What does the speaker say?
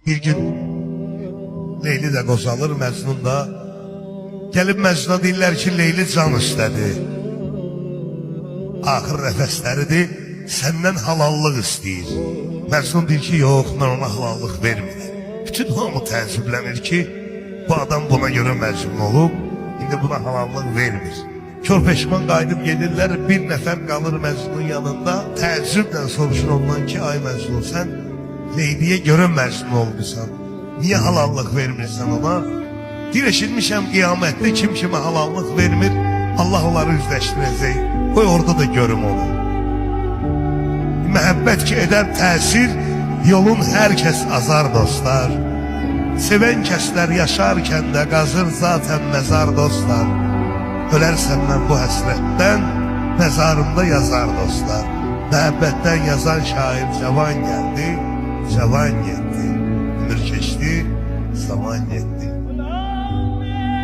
Bir gün Leyli də qozalır, Məcnun da. Gəlib Məcnuna deyirlər ki, Leyli can istədi. Axır nəfəsləridir, səndən halallıq istəyir. Məcnun deyir ki, yox, mən ona halallıq vermirəm. Bütün hamı təəccüblənir ki, bu adam buna görə məcnun olub, indi buna halallıq vermir. Kör peşman qayıdıb gedirlər, bir nəfər qalır Məcnunun yanında, təəccüblə soruşur ondan ki, ay Məcnun, sən Leyliyə görə məcnun olmuşsan, niyə halallıq vermirsən ona? Deyir, eşitmişəm qiyamətdə kim kimə halallıq vermir, Allah onları üzləşdirəcək, qoy orada da görüm onu. Məhəbbət ki edər təsir, yolun hər kəs azar dostlar. Sevən kəslər yaşarkən də qazır zatən məzar dostlar. Ölərsən mən bu həsrətdən, məzarımda yazar dostlar. Məhəbbətdən yazan şair cavan gəldi, cavan getdi. Ömür keçdi, zaman getdi.